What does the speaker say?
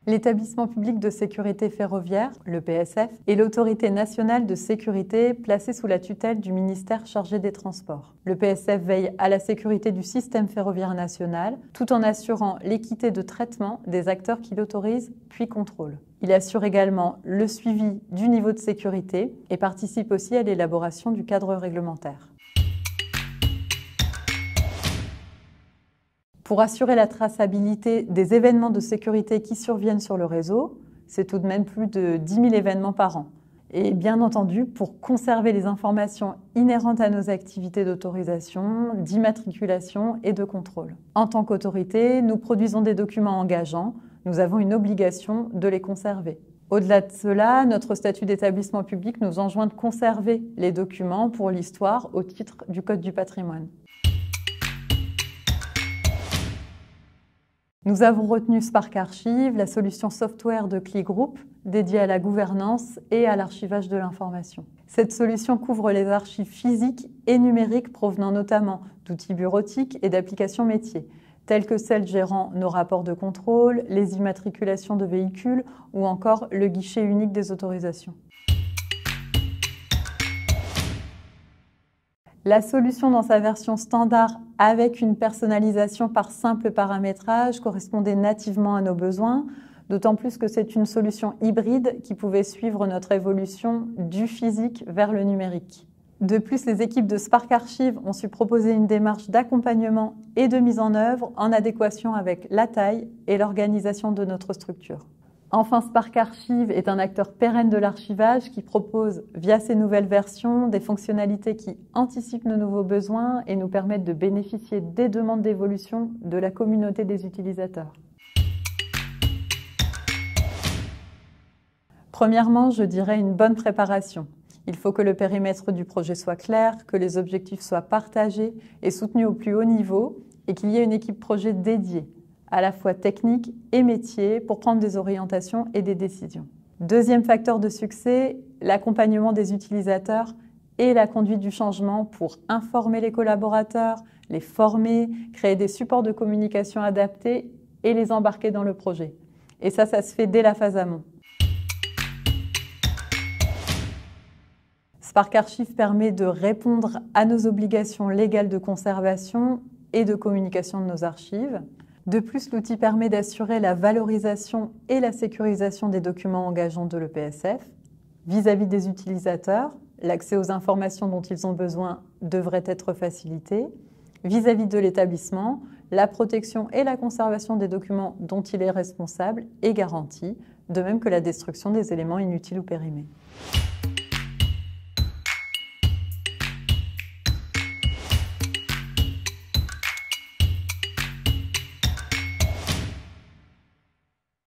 L'établissement public de sécurité ferroviaire, le PSF, est l'autorité nationale de sécurité placée sous la tutelle du ministère chargé des Transports. Le PSF veille à la sécurité du système ferroviaire national, tout en assurant l'équité de traitement des acteurs qui l'autorisent puis contrôlent. Il assure également le suivi du niveau de sécurité et participe aussi à l'élaboration du cadre réglementaire. Pour assurer la traçabilité des événements de sécurité qui surviennent sur le réseau, c'est tout de même plus de 10 000 événements par an. Et bien entendu, pour conserver les informations inhérentes à nos activités d'autorisation, d'immatriculation et de contrôle. En tant qu'autorité, nous produisons des documents engageants. Nous avons une obligation de les conserver. Au-delà de cela, notre statut d'établissement public nous enjoint de conserver les documents pour l'histoire au titre du Code du patrimoine. Nous avons retenu Spark Archive, la solution software de CLI Group, dédiée à la gouvernance et à l'archivage de l'information. Cette solution couvre les archives physiques et numériques provenant notamment d'outils bureautiques et d'applications métiers, telles que celles gérant nos rapports de contrôle, les immatriculations de véhicules ou encore le guichet unique des autorisations. La solution dans sa version standard avec une personnalisation par simple paramétrage correspondait nativement à nos besoins, d'autant plus que c'est une solution hybride qui pouvait suivre notre évolution du physique vers le numérique. De plus, les équipes de Spark Archive ont su proposer une démarche d'accompagnement et de mise en œuvre en adéquation avec la taille et l'organisation de notre structure. Enfin, Spark Archive est un acteur pérenne de l'archivage qui propose, via ses nouvelles versions, des fonctionnalités qui anticipent nos nouveaux besoins et nous permettent de bénéficier des demandes d'évolution de la communauté des utilisateurs. Premièrement, je dirais une bonne préparation. Il faut que le périmètre du projet soit clair, que les objectifs soient partagés et soutenus au plus haut niveau et qu'il y ait une équipe projet dédiée, à la fois technique et métier, pour prendre des orientations et des décisions. Deuxième facteur de succès, l'accompagnement des utilisateurs et la conduite du changement pour informer les collaborateurs, les former, créer des supports de communication adaptés et les embarquer dans le projet. Et ça se fait dès la phase amont. Spark Archive permet de répondre à nos obligations légales de conservation et de communication de nos archives. De plus, l'outil permet d'assurer la valorisation et la sécurisation des documents engageants de l'EPSF. Vis-à-vis des utilisateurs, l'accès aux informations dont ils ont besoin devrait être facilité. Vis-à-vis de l'établissement, la protection et la conservation des documents dont il est responsable est garantie, de même que la destruction des éléments inutiles ou périmés.